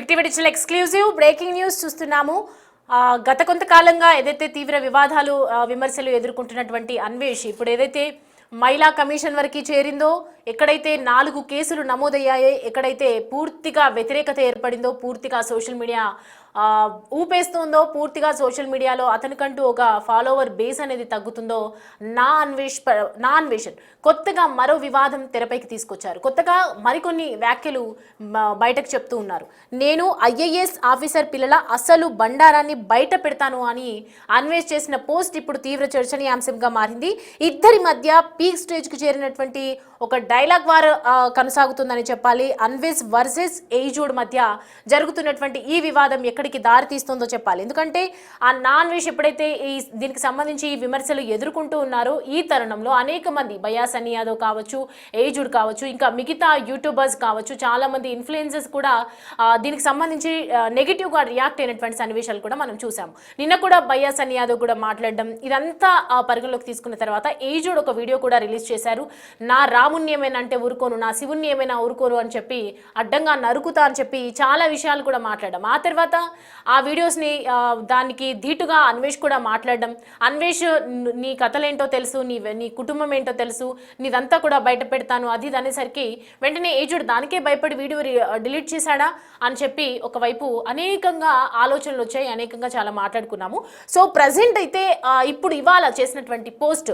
Big TV digital exclusive breaking news చూస్తున్నాము. గత కొంతకాలంగా ఏదైతే తీవ్ర వివాదాలు విమర్శలు ఎదుర్కొంటున్నటువంటి అన్వేష్ ఇప్పుడు ఏదైతే మహిళా కమిషన్ వరకు చేరిందో, ఎక్కడైతే 4 కేసులు నమోదయ్యాయో, ఎక్కడైతే పూర్తిగా వ్యతిరేకత ఏర్పడిందో, పూర్తిగా సోషల్ మీడియా ఊపేస్తుందో, పూర్తిగా సోషల్ మీడియాలో అతనికంటూ ఒక ఫాలోవర్ బేస్ అనేది తగ్గుతుందో, నా అన్వేషణ్ కొత్తగా మరో వివాదం తెరపైకి తీసుకొచ్చారు. కొత్తగా మరికొన్ని వ్యాఖ్యలు బయటకు చెప్తూ ఉన్నారు. నేను IAS ఆఫీసర్ పిల్లల అసలు బండారాన్ని బయట పెడతాను అని అన్వేష్ చేసిన పోస్ట్ ఇప్పుడు తీవ్ర చర్చనీయాంశంగా మారింది. ఇద్దరి మధ్య పీక్ స్టేజ్కి చేరినటువంటి ఒక డైలాగ్ వార్ కొనసాగుతుందని చెప్పాలి. అన్వేష్ వర్సెస్ ఏజూడ్ మధ్య జరుగుతున్నటువంటి ఈ వివాదం ఎక్కడికి దారి తీస్తుందో చెప్పాలి. ఎందుకంటే ఆ అన్వేష్ ఎప్పుడైతే దీనికి సంబంధించి ఈ విమర్శలు ఎదుర్కొంటూ ఉన్నారో, ఈ తరుణంలో అనేక మంది బయా సన్నీ యాదవ్ కావచ్చు, ఏజూడ్ కావచ్చు, ఇంకా మిగతా యూట్యూబర్స్ కావచ్చు, చాలా మంది ఇన్ఫ్లుయెన్సర్స్ కూడా దీనికి సంబంధించి నెగిటివ్గా రియాక్ట్ అయినటువంటి సన్నివేశాలు కూడా మనం చూసాము. నిన్న కూడా బయా సన్నీ యాదవ్ కూడా మాట్లాడడం, ఇదంతా పరిగణలోకి తీసుకున్న తర్వాత ఏజూడ్ ఒక వీడియో కూడా రిలీజ్ చేశారు. నా రాముణ్ణి ఏమైనా అంటే ఊరుకోను, నా శివుణ్ణి ఏమైనా ఊరుకోను అని చెప్పి, అడ్డంగా నరుకుతా అని చెప్పి చాలా విషయాలు కూడా మాట్లాడడం. ఆ తర్వాత ఆ వీడియోస్ని దానికి ధీటుగా అన్వేష్ కూడా మాట్లాడడం. అన్వేష్ నీ కథలేంటో తెలుసు, నీ కుటుంబం ఏంటో తెలుసు, నీదంతా కూడా బయట పెడతాను అది అనేసరికి వెంటనే ఏజుడు దానికే భయపడి వీడియో డిలీట్ చేశాడా అని చెప్పి ఒకవైపు అనేకంగా ఆలోచనలు వచ్చాయి, అనేకంగా చాలా మాట్లాడుకున్నాము. సో ప్రజెంట్ అయితే ఇప్పుడు ఇవాళ చేసినటువంటి పోస్ట్,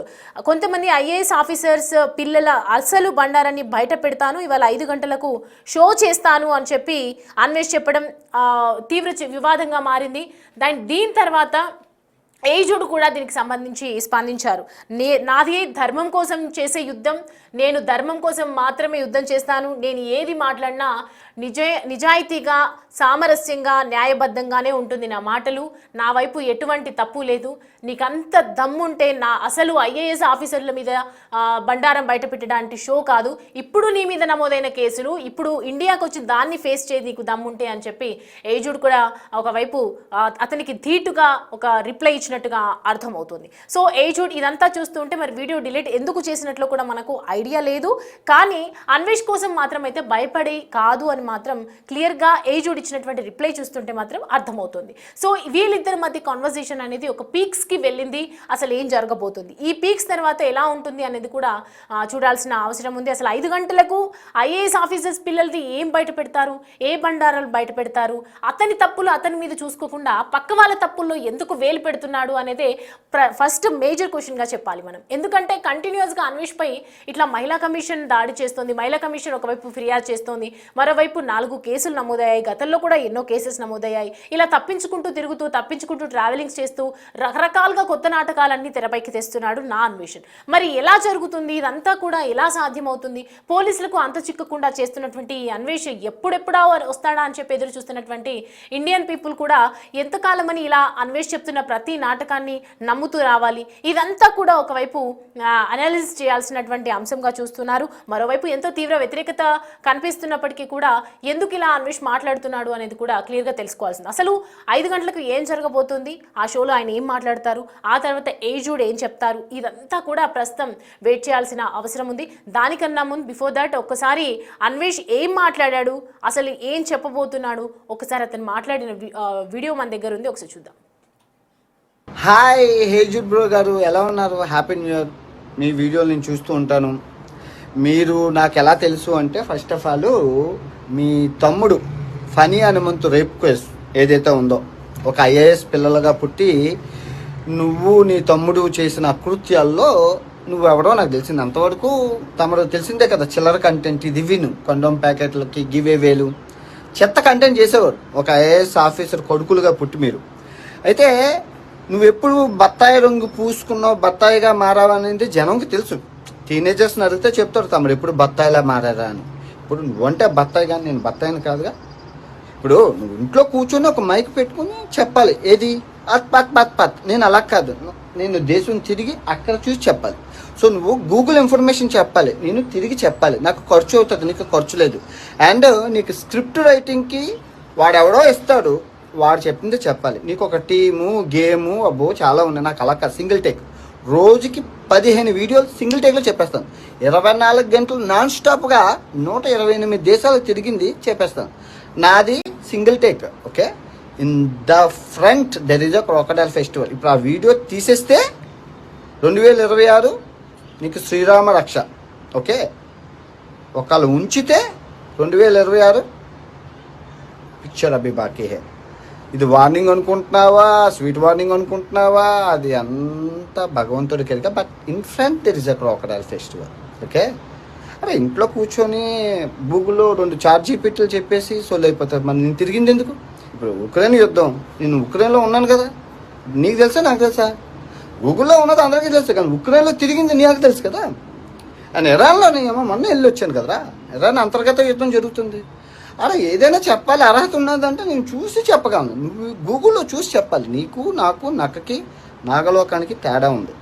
కొంతమంది IAS ఆఫీసర్స్ పిల్లల అసలు బండారాన్ని బయట పెడతాను, ఇవాళ 5 గంటలకు షో చేస్తాను అని చెప్పి అన్వేష్ చెప్పడం తీవ్ర వివాదంగా మారింది. దీని తర్వాత ఏజుడు కూడా దీనికి సంబంధించి స్పందించారు. నాది ధర్మం కోసం చేసే యుద్ధం, నేను ధర్మం కోసం మాత్రమే యుద్ధం చేస్తాను, నేను ఏది మాట్లాడినా నిజాయితీగా సామరస్యంగా న్యాయబద్ధంగానే ఉంటుంది నా మాటలు, నా వైపు ఎటువంటి తప్పు లేదు, నీకంత దమ్ముంటే నా అసలు IAS ఆఫీసర్ల మీద బండారం బయట పెట్టడానికి షో కాదు, ఇప్పుడు నీ మీద నమోదైన కేసులు, ఇప్పుడు ఇండియాకు వచ్చి దాన్ని ఫేస్ చేయి నీకు దమ్ముంటే అని చెప్పి ఏజుడు కూడా ఒకవైపు అతనికి ధీటుగా ఒక రిప్లై ఇచ్చినట్టుగా అర్థమవుతుంది. సో ఏజుడ్ ఇదంతా చూస్తుంటే మరి వీడియో డిలీట్ ఎందుకు చేసినట్లు కూడా మనకు ఐడియా లేదు, కానీ అన్వేష్ కోసం మాత్రం అయితే భయపడి కాదు అని మాత్రం క్లియర్గా ఏజుడ్ ఇచ్చినటువంటి రిప్లై చూస్తుంటే మాత్రం అర్థమవుతుంది. సో వీళ్ళిద్దరి మధ్య కాన్వర్సేషన్ అనేది ఒక పీక్స్కి వెళ్ళింది. అసలు ఏం జరగబోతుంది, ఈ పీక్స్ తర్వాత ఎలా ఉంటుంది అనేది కూడా చూడాల్సిన అవసరం ఉంది. అసలు 5 గంటలకు IAS ఆఫీసర్స్ పిల్లలది ఏం బయట పెడతారు, ఏ బండారాలు బయట పెడతారు, అతని తప్పులు అతని మీద చూసుకోకుండా పక్క వాళ్ళ తప్పుల్లో ఎందుకు వేలు పెడుతున్నాడు అనేదే ఫస్ట్ మేజర్ క్వశ్చన్గా చెప్పాలి మనం. ఎందుకంటే కంటిన్యూస్గా అన్వేష్ పై ఇట్లా మహిళా కమిషన్ దాడి చేస్తుంది, మహిళా కమిషన్ ఒకవైపు ఫిర్యాదు చేస్తోంది, మరోవైపు 4 కేసులు నమోదయ్యాయి, గతంలో కూడా ఎన్నో కేసెస్ నమోదయ్యాయి. ఇలా తప్పించుకుంటూ ట్రావెలింగ్స్ చేస్తూ రకరకాలుగా కొత్త నాటకాలన్నీ తెరపైకి తెస్తున్నాడు నా అన్వేషణ్. మరి ఎలా జరుగుతుంది, ఇదంతా కూడా ఎలా సాధ్యమవుతుంది, పోలీసులకు అంత చిక్కకుండా చేస్తున్నటువంటి ఈ అన్వేష్ ఎప్పుడెప్పుడా వస్తాడా అని చెప్పి ఎదురు చూస్తున్నటువంటి ఇండియన్ పీపుల్ కూడా ఎంతకాలమని ఇలా అన్వేష్ చెప్తున్న ప్రతి నాటకాన్ని నమ్ముతూ రావాలి, ఇదంతా కూడా ఒకవైపు అనాలిసిస్ చేయాల్సినటువంటి అంశంగా చూస్తున్నారు. మరోవైపు ఎంతో తీవ్ర వ్యతిరేకత కనిపిస్తున్నప్పటికీ కూడా ఎందుకు ఇలా అన్వేష్ మాట్లాడుతున్నాడు అనేది కూడా క్లియర్గా తెలుసుకోవాల్సింది. అసలు 5 గంటలకు ఏం జరగబోతుంది, ఆ షోలో ఆయన ఏం మాట్లాడతారు, ఆ తర్వాత ఏజుడ్ ఏం చెప్తారు, ఇదంతా కూడా ప్రస్తుతం వెయిట్ చేయాల్సిన అవసరం ఉంది. దానికన్నా ముందు బిఫోర్ దాట్ ఒక్కసారి అన్వేష్ ఏం మాట్లాడాడు, అసలు ఏం చెప్పబోతున్నాడు, ఒకసారి అతను మాట్లాడిన వీడియో మన దగ్గర ఉంది, ఒకసారి చూద్దాం. హాయ్ ఏజుడ్ బ్రో గారు, ఎలా ఉన్నారు? Happy new year. మీ వీడియోలు నేను చూస్తూ ఉంటాను. మీరు నాకు ఎలా తెలుసు అంటే, ఫస్ట్ ఆఫ్ ఆల్ మీ తమ్ముడు ఫనీ హనుమంతు రేప్ కేసు ఏదైతే ఉందో, ఒక IAS పిల్లలుగా పుట్టి నువ్వు నీ తమ్ముడు చేసిన అకృత్యాల్లో నువ్వెవడో నాకు తెలిసింది. అంతవరకు తమ్ముడు తెలిసిందే కదా, చిల్లర కంటెంట్ ఇది విను, కొండోమ్ ప్యాకెట్లకి గివే వేలు చెత్త కంటెంట్ చేసేవారు ఒక IAS ఆఫీసర్ కొడుకులుగా పుట్టి మీరు. అయితే నువ్వెప్పుడు బత్తాయి రంగు పూసుకున్నావు, బత్తాయిగా మారావనేది జనంకి తెలుసు. టీనేజర్స్ని అడిగితే చెప్తారు తమ్ముడు ఎప్పుడు బత్తాయిలా మారారా అని. ఇప్పుడు నువ్వంటే బత్తాయి, కానీ నేను బత్తాయిని కాదుగా. ఇప్పుడు నువ్వు ఇంట్లో కూర్చొని ఒక మైక్ పెట్టుకుని చెప్పాలి, ఏది పత్. నేను అలా కాదు, నేను దేశం తిరిగి అక్కడ చూసి చెప్పాలి. సో నువ్వు గూగుల్ ఇన్ఫర్మేషన్ చెప్పాలి, నేను తిరిగి చెప్పాలి. నాకు ఖర్చు అవుతుంది, నీకు ఖర్చు లేదు. అండ్ నీకు స్క్రిప్ట్ రైటింగ్కి వాడెవడో ఇస్తాడు, వాడు చెప్పిందే చెప్పాలి. నీకు ఒక టీము గేము అబ్బో చాలా ఉన్నాయి. నాకు అలా కాదు, సింగిల్ టేక్. రోజుకి 15 వీడియోలు సింగిల్ టేక్లో చెప్పేస్తాను. 24 గంటలు నాన్ స్టాప్గా 128 దేశాలు తిరిగింది చెప్పేస్తాను. నాది single take. Okay, in the front there is a crocodile festival. ఇప్పుడు ఆ వీడియో తీసేస్తే 2026 నీకు శ్రీరామ రక్ష. ఓకే, ఒకళ్ళు ఉంచితే 2026 పిక్చర్ అభి బాకీ హే. ఇది వార్నింగ్ అనుకుంటున్నావా, స్వీట్ వార్నింగ్ అనుకుంటున్నావా, అది అంతా భగవంతుడికి ఎరిక. But in front there is a crocodile festival. Okay, అరే ఇంట్లో కూర్చొని గూగుల్లో 2 చాట్ జీపీటీలు చెప్పేసి సోల్ అయిపోతారు. మరి నేను తిరిగింది ఎందుకు? ఇప్పుడు ఉక్రెయిన్ యుద్ధం, నేను ఉక్రెయిన్లో ఉన్నాను కదా, నీకు తెలుసా నాకు తెలుసా? గూగుల్లో ఉన్నది అందరికీ తెలుసు, కానీ ఉక్రెయిన్లో తిరిగింది నీకు తెలుసు కదా. అండ్ ఇరాన్లో ఏమో మొన్న వెళ్ళి వచ్చాను కదరా. ఇరాన్ అంతర్గత యుద్ధం జరుగుతుంది. అరే ఏదైనా చెప్పాలి, అర్హత ఉన్నదంటే నేను చూసి చెప్పగలను. నువ్వు గూగుల్లో చూసి చెప్పాలి. నీకు నాకు నక్కకి నాగలోకానికి తేడా ఉంది.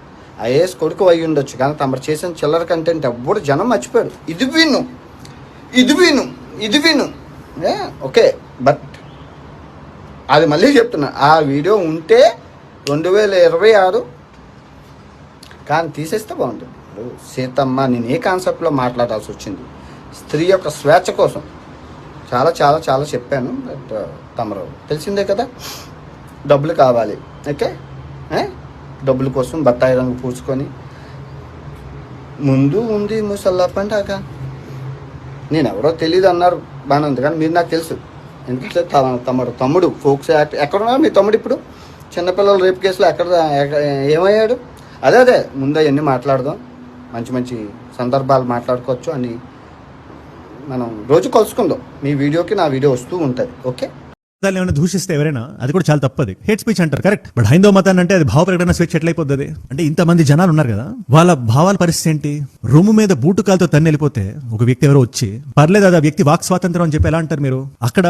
ఐఏఎస్ కొడుకు అయి ఉండొచ్చు, కానీ తమరు చేసిన చిల్లర కంటెంట్ ఎవ్వడు జనం మర్చిపోయాడు. ఇది విను. ఓకే, బట్ అది మళ్ళీ చెప్తున్నా, ఆ వీడియో ఉంటే 2026 కానీ తీసేస్తే బాగుంటుంది. ఇప్పుడు సీతమ్మ, నేను ఏ కాన్సెప్ట్లో మాట్లాడాల్సి వచ్చింది, స్త్రీ యొక్క స్వేచ్ఛ కోసం చాలా చాలా చాలా చెప్పాను. బట్ తమరు తెలిసిందే కదా, డబ్బులు కావాలి. ఓకే, డబ్బుల కోసం బత్తాయి రంగు పూసుకొని ముందు ఉంది ముసల్లా పండాక. నేను ఎవరో తెలియదు అన్నారు, బాగానే ఉంది, కానీ మీరు నాకు తెలుసు. ఎందుకంటే తమ్ముడు ఫోక్స్ యాక్ట్ ఎక్కడున్నారు మీ తమ్ముడు? ఇప్పుడు చిన్నపిల్లల రేపు కేసులో ఏమయ్యాడు? అదే ముందు అవన్నీ మాట్లాడదాం, మంచి మంచి సందర్భాలు మాట్లాడుకోవచ్చు అని మనం రోజు కలుసుకుందాం. మీ వీడియోకి నా వీడియో వస్తూ ఉంటుంది. ఓకే, ఏమైనా దూషిస్తే ఎవరైనా అది కూడా చాలా తప్పది. హేట్ స్పీచ్ అంటారు, కరెక్ట్. బట్ హైందవ మతాన్ని అంటే అది భావ ప్రకటన స్వేచ్ఛ ఎట్లయిపోతుంది? అంటే ఇంతమంది జనాలు ఉన్నారు కదా, వాళ్ళ భావాల పరిస్థితి ఏంటి? రూము మీద బూటు కాలుతో తన్ని వెళ్ళిపోతే ఒక వ్యక్తి ఎవరో వచ్చి పర్లేదు అది ఆ వ్యక్తి వాక్ స్వాతంత్రం అని చెప్పి ఎలా అంటారు మీరు? అక్కడ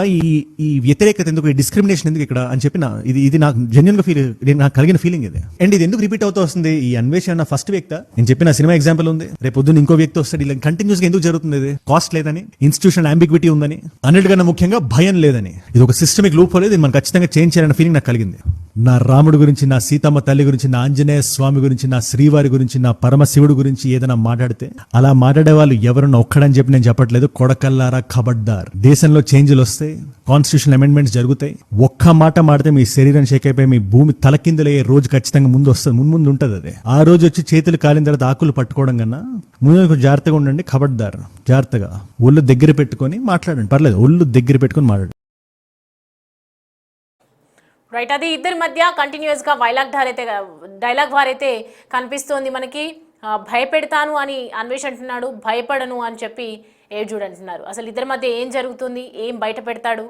ఈ వ్యతిరేకత ఎందుకు, ఈ డిస్క్రిమినేషన్ ఎందుకు ఇక్కడ అని చెప్పి ఇది నాకు జెన్యున్ గా నాకు కలిగిన ఫీలింగ్ ఇది. అండ్ ఇది ఎందుకు రిపీట్ అవుతూ వస్తుంది? ఈ అన్వేషణ ఫస్ట్ వ్యక్తి నేను చెప్పిన సినిమా ఎగ్జాంపుల్ ఉంది, రేపు పొద్దున్న ఇంకో వ్యక్తి వస్తాడు. ఇలా కంటిన్యూస్ గా ఎందుకు జరుగుతుంది? ఇది కాస్ట్ లేదని, ఇన్స్టిట్యూషన్ అంబిగ్విటీ ఉందని, అన్నిటికన్నా ముఖ్యంగా భయం లేదని. ఇది ఒక సిస్టమిక్ లూప్ హోల్. ఇది మనం ఖచ్చితంగా చేంజ్ చేయాలన్న ఫీలింగ్ నాకు కలిగింది. నా రాముడు గురించి, నా సీతమ్మ తల్లి గురించి, నా ఆంజనేయ స్వామి గురించి, నా శ్రీవారి గురించి, నా పరమశివుడు గురించి ఏదైనా మాట్లాడితే అలా మాట్లాడే వాళ్ళు ఎవరన్నా ఒక్కడని చెప్పి నేను చెప్పట్లేదు. కొడకల్లారా ఖబర్దార్. దేశంలో చేంజ్లు వస్తాయి, కాన్స్టిట్యూషన్ అమెండ్మెంట్స్ జరుగుతాయి. ఒక్క మాట మాడితే మీ శరీరం షేక్ అయిపోయి మీ భూమి తలకిందులయ్యే రోజు ఖచ్చితంగా ముందు వస్తుంది, ముందు ఉంటుంది. అదే ఆ రోజు వచ్చి చేతులు కాలిన తర్వాత ఆకులు పట్టుకోవడం కన్నా ముందు జాగ్రత్తగా ఉండండి. ఖబర్దార్, జాగ్రత్తగా ఒళ్ళు దగ్గర పెట్టుకొని మాట్లాడండి. పర్లేదు, ఒళ్ళు దగ్గర పెట్టుకొని మాట్లాడండి. రైట్, అది ఇద్దరి మధ్య కంటిన్యూస్గా డైలాగ్ వార్ అయితే కనిపిస్తోంది మనకి. భయపెడతాను అని అన్వేష్ అంటున్నాడు, భయపడను అని చెప్పి ఏజుడ్ అంటున్నారు. అసలు ఇద్దరి మధ్య ఏం జరుగుతుంది, ఏం బయట పెడతాడు,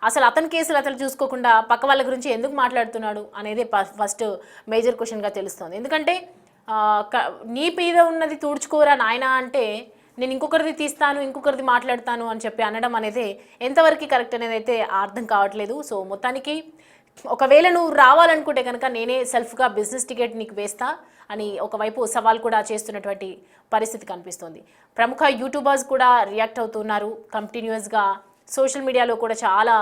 అసలు అతని కేసులు అతను చూసుకోకుండా పక్క వాళ్ళ గురించి ఎందుకు మాట్లాడుతున్నాడు అనేది ఫస్ట్ మేజర్ క్వశ్చన్గా తెలుస్తుంది. ఎందుకంటే నీ మీద ఉన్నది తుడుచుకోరా నాయన అంటే నేను ఇంకొకరిది తీస్తాను, ఇంకొకరిది మాట్లాడతాను అని చెప్పి అనడం అనేది ఎంతవరకు కరెక్ట్ అనేది అయితే అర్థం కావట్లేదు. సో మొత్తానికి ఒకవేళ నువ్వు రావాలనుకుంటే కనుక నేనే సెల్ఫ్గా బిజినెస్ టికెట్ నీకు వేస్తా అని ఒకవైపు సవాల్ కూడా చేస్తున్నటువంటి పరిస్థితి కనిపిస్తుంది. ప్రముఖ యూట్యూబర్స్ కూడా రియాక్ట్ అవుతున్నారు కంటిన్యూస్గా. సోషల్ మీడియాలో కూడా చాలా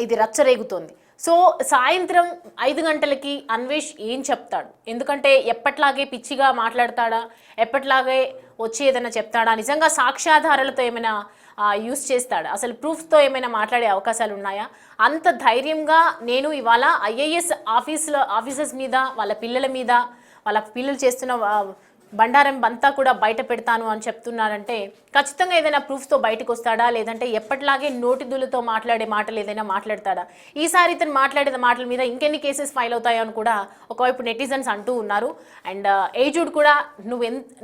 ఇది రచ్చరేగుతోంది. సో సాయంత్రం 5 గంటలకి అన్వేష్ ఏం చెప్తాడు? ఎందుకంటే ఎప్పట్లాగే పిచ్చిగా మాట్లాడతాడా, ఎప్పట్లాగే వచ్చి ఏదైనా చెప్తాడా, నిజంగా సాక్ష్యాధారాలతో ఏమైనా యూస్ చేస్తాడా, అసలు ప్రూఫ్తో ఏమైనా మాట్లాడే అవకాశాలు ఉన్నాయా? అంత ధైర్యంగా నేను ఇవాళ ఐఏఎస్ ఆఫీసర్స్ మీద, వాళ్ళ పిల్లల మీద, వాళ్ళ పిల్లలు చేస్తున్న బండారం అంతా కూడా బయట పెడతాను అని చెప్తున్నారంటే ఖచ్చితంగా ఏదైనా ప్రూఫ్తో బయటకు వస్తాడా, లేదంటే ఎప్పటిలాగే నోటిదులతో మాట్లాడే మాటలు ఏదైనా మాట్లాడతాడా? ఈసారి ఇతను మాట్లాడిన మాటల మీద ఇంకెన్ని కేసెస్ ఫైల్ అవుతాయో అని కూడా ఒకవైపు నెటిజన్స్ అంటూ ఉన్నారు. అండ్ ఏజుడ్ కూడా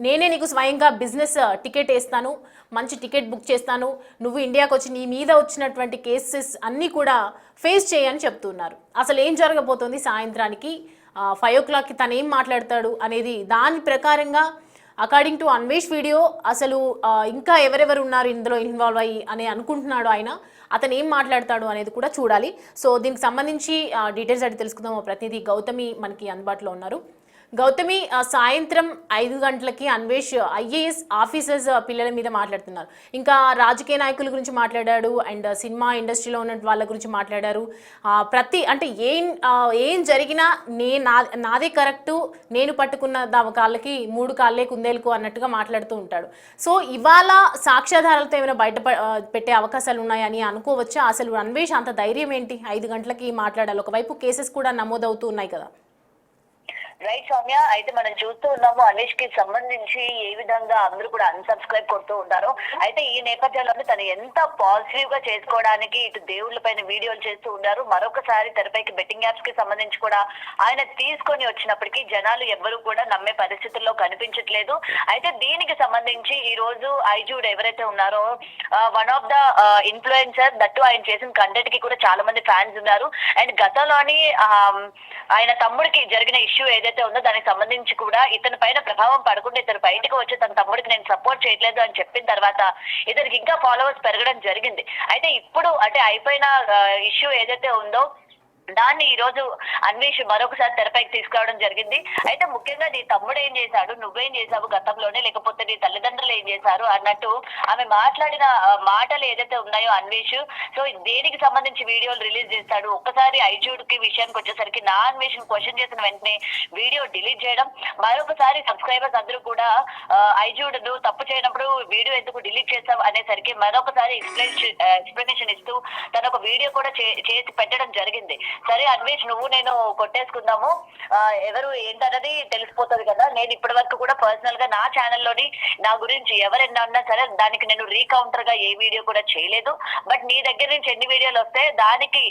నేనే నీకు స్వయంగా బిజినెస్ టికెట్ వేస్తాను, మంచి టికెట్ బుక్ చేస్తాను, నువ్వు ఇండియాకి వచ్చి నీ మీద వచ్చినటువంటి కేసెస్ అన్నీ కూడా ఫేస్ చేయని చెప్తున్నారు. అసలు ఏం జరగబోతోంది సాయంత్రానికి 5 o'clockకి తను ఏం మాట్లాడతాడు అనేది దాని ప్రకారంగా అకార్డింగ్ టు అన్వేష్ వీడియో అసలు ఇంకా ఎవరెవరు ఉన్నారు ఇందులో ఇన్వాల్వ్ అయ్యి అని అనుకుంటున్నాడు ఆయన, అతను ఏం మాట్లాడతాడు అనేది కూడా చూడాలి. సో దీనికి సంబంధించి డీటెయిల్స్ అడిగి తెలుసుకుందాం. ప్రతినిధి గౌతమి మనకి అందుబాటులో ఉన్నారు. గౌతమి సాయంత్రం 5 గంటలకి అన్వేష్ ఐఏఎస్ ఆఫీసర్స్ పిల్లల మీద మాట్లాడుతున్నారు. ఇంకా రాజకీయ నాయకుల గురించి మాట్లాడాడు అండ్ సినిమా ఇండస్ట్రీలో ఉన్న వాళ్ళ గురించి మాట్లాడారు. అంటే ఏం జరిగినా నాదే కరెక్టు, నేను పట్టుకున్న కాళ్ళకి 3 కాళ్ళే కుందేలకు అన్నట్టుగా మాట్లాడుతూ ఉంటాడు. సో ఇవాళ సాక్ష్యాధారాలతో ఏమైనా పెట్టే అవకాశాలు ఉన్నాయని అనుకోవచ్చా? అసలు అన్వేష్ అంత ధైర్యం ఏంటి 5 గంటలకి మాట్లాడాలి? ఒకవైపు కేసెస్ కూడా నమోదవుతూ ఉన్నాయి కదా. రైట్ సౌమ్య, అయితే మనం చూస్తూ ఉన్నాము అన్వేష్ కి సంబంధించి ఏ విధంగా అందరూ కూడా అన్సబ్స్క్రైబ్ కొడుతూ ఉంటారు. అయితే ఈ నేపథ్యంలోనే తను ఎంత పాజిటివ్ గా చేసుకోవడానికి ఇటు దేవుళ్ళ పైన వీడియోలు చేస్తూ ఉన్నారు. మరొకసారి తెరపైకి బెట్టింగ్ యాప్స్ కి సంబంధించి కూడా ఆయన తీసుకొని వచ్చినప్పటికీ జనాలు ఎవ్వరూ కూడా నమ్మే పరిస్థితుల్లో కనిపించట్లేదు. అయితే దీనికి సంబంధించి ఈ రోజు ఐజూడ్ ఎవరైతే ఉన్నారో one of the influencer that ఆయన చేసిన కంటెంట్ కి కూడా చాలా మంది ఫ్యాన్స్ ఉన్నారు. అండ్ గతంలోని ఆయన తమ్ముడికి జరిగిన ఇష్యూ ఏదైతే ఉందో దానికి సంబంధించి కూడా ఇతని పైన ప్రభావం పడకుండా ఇతను బయటకు వచ్చి తన తమ్ముడికి నేను సపోర్ట్ చేయట్లేదు అని చెప్పిన తర్వాత ఇతనికి ఇంకా ఫాలోవర్స్ పెరగడం జరిగింది. అయితే ఇప్పుడు అంటే అయిపోయిన ఇష్యూ ఏదైతే ఉందో దాన్ని ఈ రోజు అన్వేష్ మరొకసారి తెరపైకి తీసుకురావడం జరిగింది. అయితే ముఖ్యంగా నీ తమ్ముడు ఏం చేశాడు, నువ్వేం చేశావు గతంలోనే, లేకపోతే నీ తల్లిదండ్రులు ఏం చేశారు అన్నట్టు ఆమె మాట్లాడిన మాటలు ఏదైతే ఉన్నాయో అన్వేష్, సో దేనికి సంబంధించి వీడియోలు రిలీజ్ చేస్తాడు. ఒక్కసారి ఐజూడ్ కి విషయానికి వచ్చేసరికి నా అన్వేష్ క్వశ్చన్ చేసిన వెంటనే వీడియో డిలీట్ చేయడం, మరొకసారి సబ్స్క్రైబర్స్ అందరూ కూడా ఐజూడ్ నువ్వు తప్పు చేయనప్పుడు వీడియో ఎందుకు డిలీట్ చేస్తావు అనేసరికి మరొకసారి ఎక్స్ప్లెనేషన్ ఇస్తూ తన ఒక వీడియో కూడా చేసి పెట్టడం జరిగింది. సరే అన్వేష్, నువ్వు నేను కొట్టేసుకుందాము, ఎవరు ఏంటన్నది తెలిసిపోతుంది కదా. నేను ఇప్పటి వరకు కూడా పర్సనల్ గా నా ఛానల్లోని నా గురించి ఎవరైనా ఉన్నా సరే దానికి నేను రీకౌంటర్ గా ఏ వీడియో కూడా చేయలేదు. బట్ నీ దగ్గర నుంచి ఎన్ని వీడియోలు వస్తే దానికి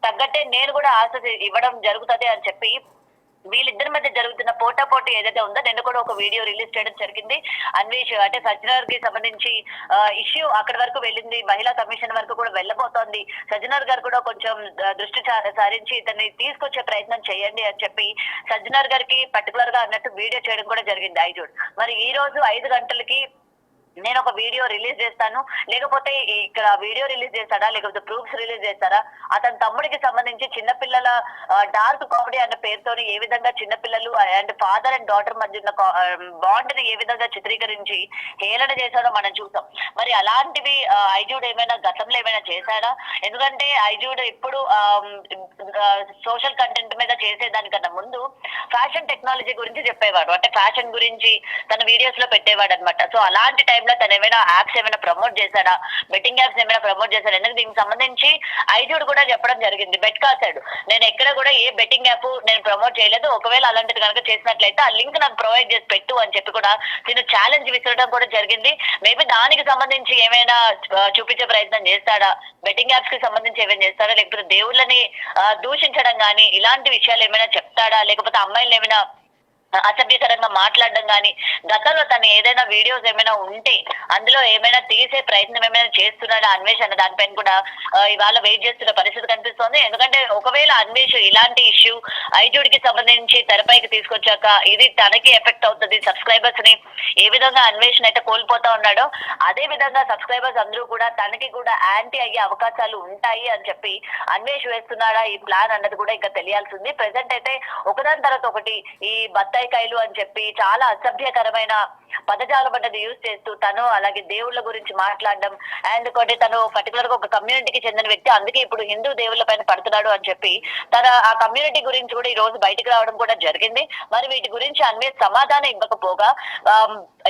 తగ్గట్టే నేను కూడా ఆశ ఇవ్వడం జరుగుతుంది అని చెప్పి వీళ్ళిద్దరి మధ్య జరుగుతున్న పోటాపోటీ ఏదైతే ఉందో నేను కూడా ఒక వీడియో రిలీజ్ చేయడం జరిగింది. అన్వేష్ అంటే సజ్జనర్ కి సంబంధించి ఇష్యూ అక్కడి వరకు వెళ్ళింది, మహిళా కమిషన్ వరకు కూడా వెళ్ళబోతోంది. సజ్జనర్ గారు కూడా కొంచెం దృష్టి సారించి ఇతన్ని తీసుకొచ్చే ప్రయత్నం చేయండి అని చెప్పి సజ్జనర్ గారికి పర్టికులర్ గా అన్నట్టు వీడియో చేయడం కూడా జరిగింది ఐజూడ్. మరి ఈ రోజు 5 గంటలకి నేను ఒక వీడియో రిలీజ్ చేస్తాను, లేకపోతే ఇక్కడ వీడియో రిలీజ్ చేస్తాడా లేకపోతే ప్రూఫ్స్ రిలీజ్ చేస్తారా, అతని తమ్ముడికి సంబంధించి చిన్నపిల్లల డార్క్ కామెడీ అన్న పేరుతోని ఏ విధంగా చిన్నపిల్లలు అండ్ ఫాదర్ అండ్ డాటర్ మధ్య ఉన్న బాండ్ ని ఏ విధంగా చిత్రీకరించి హేళన చేశాడో మనం చూసాం. మరి అలాంటివి ఐజూడ్ ఏమైనా గతంలో ఏమైనా చేశాడా? ఎందుకంటే ఐజూడ్ ఇప్పుడు సోషల్ కంటెంట్ మీద చేసేదానికన్నా ముందు ఫ్యాషన్ టెక్నాలజీ గురించి చెప్పేవాడు, అంటే ఫ్యాషన్ గురించి తన వీడియోస్ లో పెట్టేవాడు అనమాట. సో అలాంటి టైంలో తను ఏమైనా యాప్స్ ఏమైనా ప్రమోట్ చేశాడా, బెట్టింగ్ యాప్స్ ఏమైనా ప్రమోట్ చేశాడా? ఎందుకంటే దీనికి సంబంధించి ఐజూడ్ కూడా చెప్పడం జరిగింది, బెట్ కాసాడు, నేను ఎక్కడ కూడా ఏ బెట్టింగ్ యాప్ నేను ప్రమోట్ చేయలేదు, ఒకవేళ అలాంటిది కనుక చేసినట్లయితే ఆ లింక్ నాకు ప్రొవైడ్ చేసి పెట్టు అని చెప్పి కూడా నేను ఛాలెంజ్ విసరడం కూడా జరిగింది. మేబీ దానికి సంబంధించి ఏమైనా చూపించే ప్రయత్నం చేస్తాడా, బెట్టింగ్ యాప్స్ కి సంబంధించి ఏమైనా చేస్తాడా, లేకపోతే దేవుళ్ళని దూషించడం కానీ ఇలాంటి విషయాలు ఏమైనా చెప్తాడా, లేకపోతే అమ్మాయిలు ఏమైనా అసభ్యకరంగా మాట్లాడడం కానీ గతంలో తను ఏదైనా వీడియోస్ ఏమైనా ఉంటే అందులో ఏమైనా తీసే ప్రయత్నం ఏమైనా చేస్తున్నాడా అన్వేష్ అన్న దానిపైన కూడా ఇవాళ వెయిట్ చేస్తున్న పరిస్థితి కనిపిస్తోంది. ఎందుకంటే ఒకవేళ అన్వేష్ ఇలాంటి ఇష్యూ ఐజూడ్ కి సంబంధించి తెరపైకి తీసుకొచ్చాక ఇది తనకి ఎఫెక్ట్ అవుతుంది, సబ్స్క్రైబర్స్ ని ఏ విధంగా అన్వేష్ అయితే కోల్పోతా ఉన్నాడో అదే విధంగా సబ్స్క్రైబర్స్ అందరూ కూడా తనకి కూడా యాంటీ అయ్యే అవకాశాలు ఉంటాయి అని చెప్పి అన్వేష్ వేస్తున్నాడా ఈ ప్లాన్ అన్నది కూడా ఇంకా తెలియాల్సింది. ప్రెసెంట్ అయితే ఒకదాని తర్వాత ఒకటి ఈ బత్తాయికాయలు అని చెప్పి చాలా అసభ్యకరమైన పదజాలం అన్నది యూజ్ చేస్తూ తను అలాగే దేవుళ్ళ గురించి మాట్లాడడం అండ్ కొన్ని తను పర్టికులర్ గా ఒక కమ్యూనిటీకి చెందిన వ్యక్తి, అందుకే ఇప్పుడు హిందూ దేవుళ్ళ పైన పడుతున్నాడు అని చెప్పి తన ఆ కమ్యూనిటీ గురించి కూడా ఈ రోజు బయటకు రావడం కూడా జరిగింది. మరి వీటి గురించి అన్వేష్ సమాధానం ఇవ్వకపోగా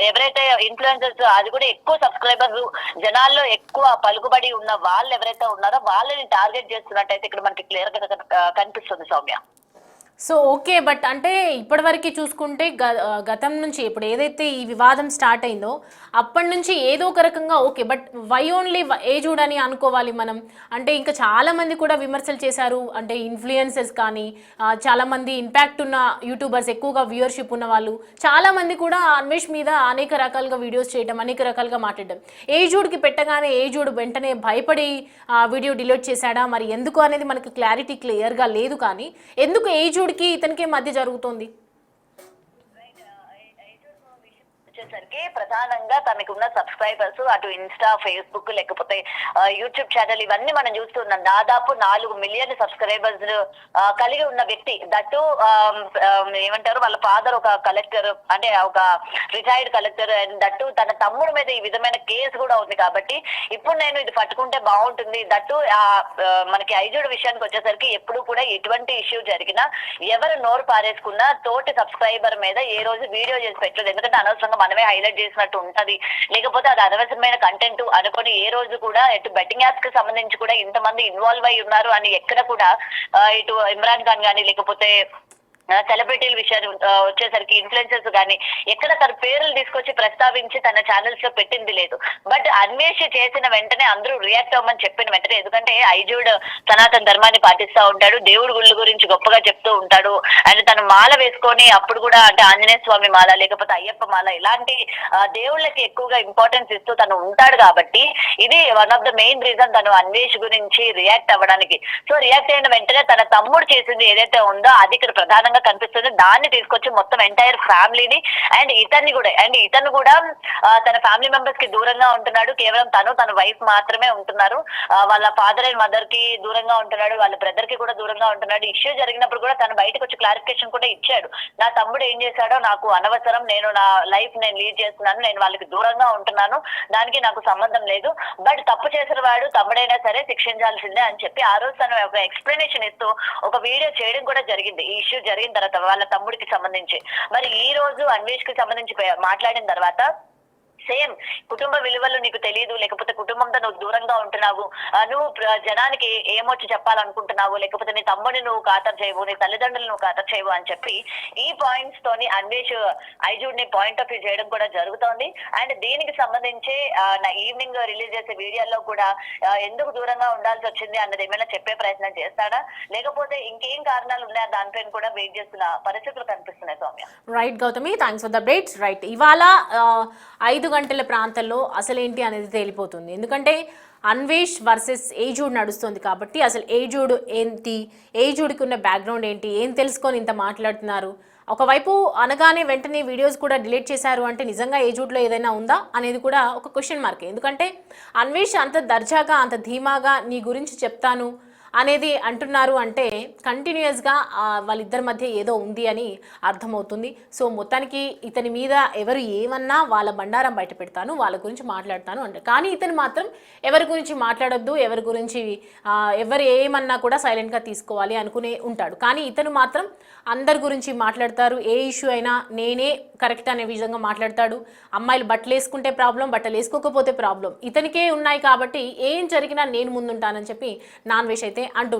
ఎవరైతే ఇన్ఫ్లుయెన్సర్స్ అది కూడా ఎక్కువ సబ్స్క్రైబర్స్ జనాల్లో ఎక్కువ పలుకుబడి ఉన్న వాళ్ళు ఎవరైతే ఉన్నారో వాళ్ళని టార్గెట్ చేస్తున్నట్టయితే ఇక్కడ మనకి క్లియర్ గా కనిపిస్తుంది సౌమ్య. సో ఓకే, బట్ అంటే ఇప్పటివరకు చూసుకుంటే గతం నుంచి ఇప్పుడు ఏదైతే ఈ వివాదం స్టార్ట్ అయిందో అప్పటి నుంచి ఏదో ఒక రకంగా ఓకే, బట్ వై ఓన్లీ ఏజూడ్ అని అనుకోవాలి మనం? అంటే ఇంకా చాలామంది కూడా విమర్శలు చేశారు, అంటే ఇన్ఫ్లుయెన్సర్స్ కానీ చాలామంది ఇంపాక్ట్ ఉన్న యూట్యూబర్స్, ఎక్కువగా వ్యూవర్షిప్ ఉన్న వాళ్ళు చాలామంది కూడా అన్వేష్ మీద అనేక రకాలుగా వీడియోస్ చేయడం, అనేక రకాలుగా మాట్లాడడం. ఏజూడ్కి పెట్టగానే ఏజూడ్ వెంటనే భయపడి వీడియో డిలీట్ చేశాడా, మరి ఎందుకు అనేది మనకు క్లారిటీ క్లియర్గా లేదు. కానీ ఎందుకు ఏజూడ్ ఇతనికి మధ్య జరుగుతుంది? వచ్చేసరికి ప్రధానంగా తనకున్న సబ్స్క్రైబర్స్ అటు ఇన్స్టా, ఫేస్బుక్, లేకపోతే యూట్యూబ్ ఛానల్ ఇవన్నీ మనం చూస్తున్నాం. దాదాపు 4 మిలియన్ సబ్స్క్రైబర్స్ కలిగి ఉన్న వ్యక్తి. దట్టు ఏమంటారు, వాళ్ళ ఫాదర్ ఒక కలెక్టర్, అంటే ఒక రిటైర్డ్ కలెక్టర్. అండ్ దట్టు తన తమ్ముడు మీద ఈ విధమైన కేసు కూడా ఉంది. కాబట్టి ఇప్పుడు నేను ఇది పట్టుకుంటే బాగుంటుంది. దట్టు మనకి ఐజుడు విషయానికి వచ్చేసరికి ఎప్పుడు కూడా ఎటువంటి ఇష్యూ జరిగినా, ఎవరు నోరు పారేసుకున్నా తోటి సబ్స్క్రైబర్ మీద ఏ రోజు వీడియో చేసి పెట్టలేదు. ఎందుకంటే అనవసరంగా మనమే హైలైట్ చేసినట్టు ఉంటది, లేకపోతే అది అనవసరమైన కంటెంట్ అనుకొని ఏ రోజు కూడా ఇటు బెట్టింగ్ యాప్స్ కి సంబంధించి కూడా ఇంతమంది ఇన్వాల్వ్ అయి ఉన్నారు అని ఎక్కడ కూడా ఇటు ఇమ్రాన్ ఖాన్ గానీ, లేకపోతే సెలబ్రిటీల విషయాన్ని వచ్చేసరికి ఇన్ఫ్లుయెన్సర్స్ కానీ ఎక్కడ తన పేర్లు తీసుకొచ్చి ప్రస్తావించి తన ఛానల్స్ లో పెట్టింది లేదు. బట్ అన్వేషి చేసిన వెంటనే అందరూ రియాక్ట్ అవ్వమని చెప్పిన వెంటనే, ఎందుకంటే ఐజుడ్ సనాతన ధర్మాన్ని పాటిస్తూ ఉంటాడు, దేవుడి గుళ్ళ గురించి గొప్పగా చెప్తూ ఉంటాడు. అండ్ తను మాల వేసుకొని అప్పుడు కూడా, అంటే ఆంజనేయ స్వామి మాల, లేకపోతే అయ్యప్ప మాల, ఇలాంటి దేవుళ్ళకి ఎక్కువగా ఇంపార్టెన్స్ ఇస్తూ తను ఉంటాడు. కాబట్టి ఇది one of the main reason తను అన్వేష్ గురించి రియాక్ట్ అవ్వడానికి. సో రియాక్ట్ అయిన వెంటనే తన తమ్ముడు చేసింది ఏదైతే ఉందో అది ఇక్కడ ప్రధానంగా కనిపిస్తుంది. దాన్ని తీసుకొచ్చి మొత్తం ఎంటైర్ ఫ్యామిలీని అండ్ ఇతను కూడా తన ఫ్యామిలీ మెంబర్స్ కి దూరంగా ఉంటున్నాడు. కేవలం తన వైఫ్ మాత్రమే ఉంటున్నారు. వాళ్ళ ఫాదర్ అండ్ మదర్ కి దూరంగా ఉంటున్నాడు, వాళ్ళ బ్రదర్ కి కూడా దూరంగా ఉంటున్నాడు. ఇష్యూ జరిగినప్పుడు కూడా తను బయటకు వచ్చి క్లారిఫికేషన్ కూడా ఇచ్చాడు. నా తమ్ముడు ఏం చేశాడో నాకు అనవసరం, నేను నా లైఫ్ నేను లీడ్ చేస్తున్నాను, నేను వాళ్ళకి దూరంగా ఉంటున్నాను, దానికి నాకు సంబంధం లేదు. బట్ తప్పు చేసిన వాడు తమ్ముడైనా సరే శిక్షించాల్సిందే అని చెప్పి ఆ రోజు తను ఒక ఎక్స్ప్లెనేషన్ ఇస్తూ ఒక వీడియో చేయడం కూడా జరిగింది. ఈ ఇష్యూ జరిగిన తర్వాత వాళ్ళ తమ్ముడికి సంబంధించి. మరి ఈ రోజు అన్వేష్ కి సంబంధించి మాట్లాడిన తర్వాత సేమ్ కుటుంబ విలువలు నీకు తెలియదు, లేకపోతే కుటుంబంతో నువ్వు దూరంగా ఉంటున్నావు, నువ్వు జనానికి ఏమొచ్చి చెప్పాలనుకుంటున్నావు, లేకపోతే నీ తమ్ముడిని నువ్వు ఖాతరు చేయవు, నీ తల్లిదండ్రులు నువ్వు ఖాతరు చేయవు అని చెప్పి ఈ పాయింట్స్ తోని అన్వేష్ ఐజుడ్ ని పాయింట్ ఆఫ్ వ్యూ చేయడం కూడా జరుగుతోంది. అండ్ దీనికి సంబంధించి నా ఈవినింగ్ రిలీజ్ చేసే వీడియోలో కూడా ఎందుకు దూరంగా ఉండాల్సి వచ్చింది అన్నది ఏమైనా చెప్పే ప్రయత్నం చేస్తాడా, లేకపోతే ఇంకేం కారణాలు ఉన్నాయా దానిపైన కూడా వెయిట్ చేస్తున్న పరిస్థితులు కనిపిస్తున్నాయి. Soumya. Right Gautami, thanks for the updates. Right, ఇవాళ 5 గంటల ప్రాంతంలో అసలేంటి అనేది తేలిపోతుంది. ఎందుకంటే అన్వేష్ వర్సెస్ ఏజుడ్ నడుస్తుంది కాబట్టి అసలు ఏజుడ్ ఏంటి, ఏజుడ్కి ఉన్న బ్యాక్గ్రౌండ్ ఏంటి, ఏం తెలుసుకొని ఇంత మాట్లాడుతున్నారు. ఒకవైపు అనగానే వెంటనే వీడియోస్ కూడా డిలీట్ చేశారు అంటే నిజంగా ఏజుడ్లో ఏదైనా ఉందా అనేది కూడా ఒక క్వశ్చన్ మార్క్. ఎందుకంటే అన్వేష్ అంత దర్జాగా, అంత ధీమాగా నీ గురించి చెప్తాను అనేది అంటున్నారు అంటే కంటిన్యూస్గా వాళ్ళిద్దరి మధ్య ఏదో ఉంది అని అర్థమవుతుంది. సో మొత్తానికి ఇతని మీద ఎవరు ఏమన్నా వాళ్ళ బండారం బయట పెడతాను, వాళ్ళ గురించి మాట్లాడతాను అంటే, కానీ ఇతను మాత్రం ఎవరి గురించి మాట్లాడొద్దు, ఎవరి గురించి ఎవరు ఏమన్నా కూడా సైలెంట్గా తీసుకోవాలి అనుకునే ఉంటాడు. కానీ ఇతను మాత్రం అందరి గురించి మాట్లాడతారు. ఏ ఇష్యూ అయినా నేనే కరెక్ట్ అనే విధంగా మాట్లాడతాడు. అమ్మాయిలు బట్టలు వేసుకుంటే ప్రాబ్లం, బట్టలు వేసుకోకపోతే ప్రాబ్లం, ఇతనికే ఉన్నాయి కాబట్టి ఏం జరిగినా నేను ముందుంటానని చెప్పి నాన్ వెజ్ అయితే అంటూ